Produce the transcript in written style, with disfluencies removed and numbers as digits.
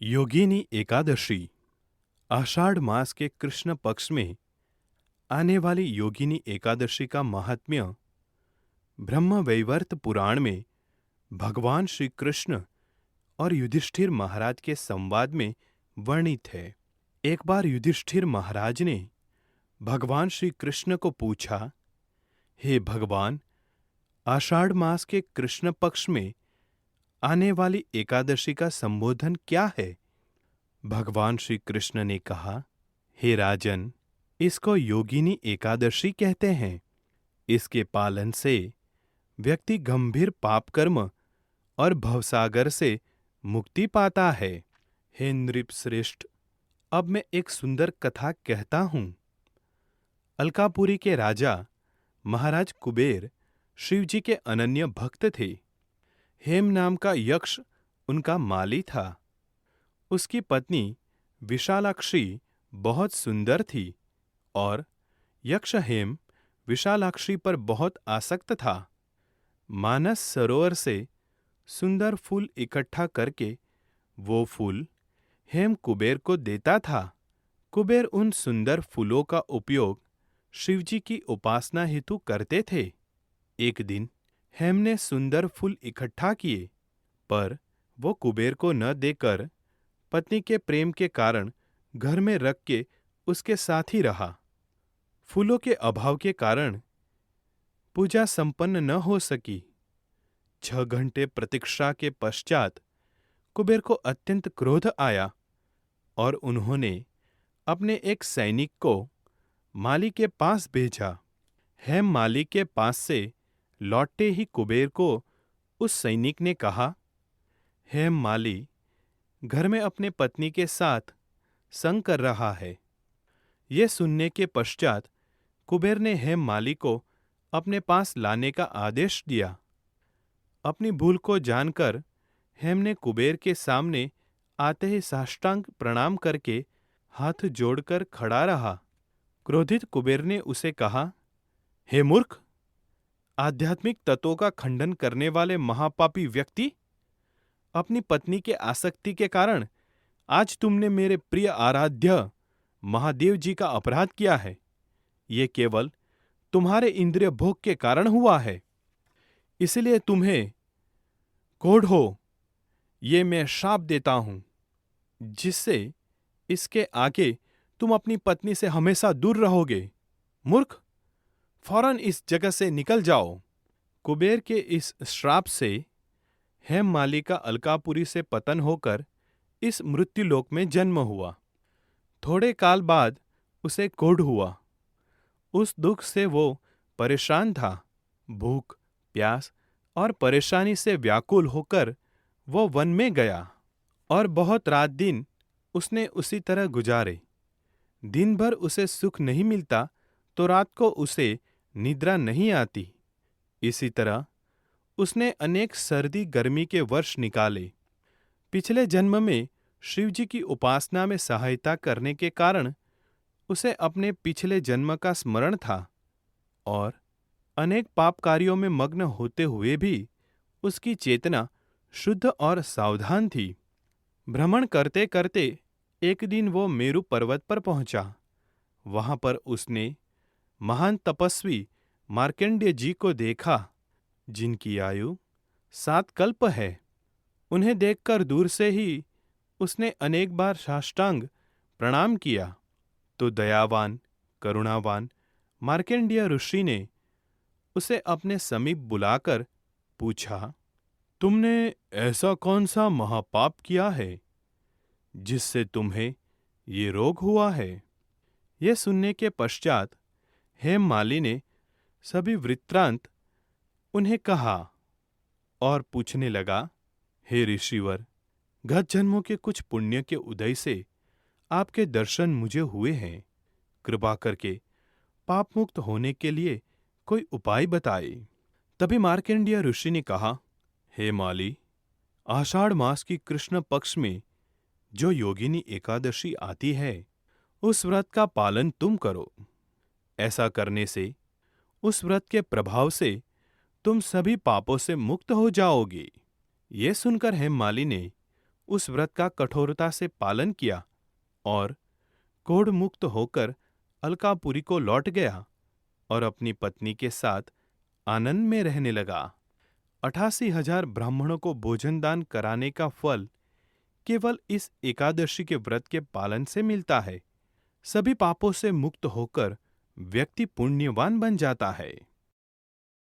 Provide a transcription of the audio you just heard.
योगिनी एकादशी आषाढ़ मास के कृष्ण पक्ष में आने वाली योगिनी एकादशी का महात्म्य ब्रह्मवैवर्त पुराण में भगवान श्री कृष्ण और युधिष्ठिर महाराज के संवाद में वर्णित है। एक बार युधिष्ठिर महाराज ने भगवान श्री कृष्ण को पूछा, हे भगवान, आषाढ़ मास के कृष्ण पक्ष में आने वाली एकादशी का संबोधन क्या है? भगवान श्री कृष्ण ने कहा, हे राजन, इसको योगिनी एकादशी कहते हैं। इसके पालन से व्यक्ति गंभीर पाप कर्म और भवसागर से मुक्ति पाता है। हे नृप श्रेष्ठ, अब मैं एक सुंदर कथा कहता हूं। अलकापुरी के राजा महाराज कुबेर शिवजी के अनन्य भक्त थे। हेम नाम का यक्ष उनका माली था। उसकी पत्नी विशालाक्षी बहुत सुंदर थी और यक्ष हेम विशालाक्षी पर बहुत आसक्त था। मानस सरोवर से सुंदर फूल इकट्ठा करके वो फूल हेम कुबेर को देता था। कुबेर उन सुंदर फूलों का उपयोग शिवजी की उपासना हेतु करते थे। एक दिन हेम ने सुंदर फूल इकट्ठा किए, पर वो कुबेर को न देकर पत्नी के प्रेम के कारण घर में रख के उसके साथ ही रहा। फूलों के अभाव के कारण पूजा संपन्न न हो सकी। 6 घंटे प्रतीक्षा के पश्चात कुबेर को अत्यंत क्रोध आया और उन्होंने अपने एक सैनिक को माली के पास भेजा। हेम माली के पास से लौटते ही कुबेर को उस सैनिक ने कहा, हेम माली घर में अपने पत्नी के साथ संग कर रहा है। यह सुनने के पश्चात कुबेर ने हेम माली को अपने पास लाने का आदेश दिया। अपनी भूल को जानकर हेम ने कुबेर के सामने आते ही साष्टांग प्रणाम करके हाथ जोड़कर खड़ा रहा। क्रोधित कुबेर ने उसे कहा, हे मूर्ख, आध्यात्मिक तत्वों का खंडन करने वाले महापापी व्यक्ति, अपनी पत्नी के आसक्ति के कारण आज तुमने मेरे प्रिय आराध्य महादेव जी का अपराध किया है। ये केवल तुम्हारे इंद्रिय भोग के कारण हुआ है। इसलिए तुम्हें कोढ़ो, ये मैं शाप देता हूं, जिससे इसके आगे तुम अपनी पत्नी से हमेशा दूर रहोगे। मूर्ख, फौरन इस जगह से निकल जाओ। कुबेर के इस श्राप से हेम माली का अलकापुरी से पतन होकर इस मृत्युलोक में जन्म हुआ। थोड़े काल बाद उसे कोढ़ हुआ। उस दुख से वो परेशान था। भूख, प्यास और परेशानी से व्याकुल होकर वो वन में गया और बहुत रात दिन उसने उसी तरह गुजारे। दिन भर उसे सुख नहीं मिलता तो रात को उसे निद्रा नहीं आती। इसी तरह उसने अनेक सर्दी गर्मी के वर्ष निकाले। पिछले जन्म में शिवजी की उपासना में सहायता करने के कारण उसे अपने पिछले जन्म का स्मरण था और अनेक पाप कार्यों में मग्न होते हुए भी उसकी चेतना शुद्ध और सावधान थी। भ्रमण करते करते एक दिन वो मेरु पर्वत पर पहुंचा। वहां पर उसने महान तपस्वी मार्कंडेय जी को देखा, जिनकी आयु 7 कल्प है। उन्हें देखकर दूर से ही उसने अनेक बार साष्टांग प्रणाम किया तो दयावान, करुणावान मार्कंडेय ऋषि ने उसे अपने समीप बुलाकर पूछा, तुमने ऐसा कौन सा महापाप किया है जिससे तुम्हें ये रोग हुआ है? यह सुनने के पश्चात हेम माली ने सभी वृत्तांत उन्हें कहा और पूछने लगा, हे ऋषिवर, गत जन्मों के कुछ पुण्य के उदय से आपके दर्शन मुझे हुए हैं। कृपा करके पाप मुक्त होने के लिए कोई उपाय बताए। तभी मार्कंडेय ऋषि ने कहा, हे माली, आषाढ़ मास की कृष्ण पक्ष में जो योगिनी एकादशी आती है, उस व्रत का पालन तुम करो। ऐसा करने से उस व्रत के प्रभाव से तुम सभी पापों से मुक्त हो जाओगे। ये सुनकर हेम माली ने उस व्रत का कठोरता से पालन किया और कोढ़ मुक्त होकर अलकापुरी को लौट गया और अपनी पत्नी के साथ आनंद में रहने लगा। 88,000 ब्राह्मणों को भोजन दान कराने का फल केवल इस एकादशी के व्रत के पालन से मिलता है। सभी पापों से मुक्त होकर व्यक्ति पुण्यवान बन जाता है।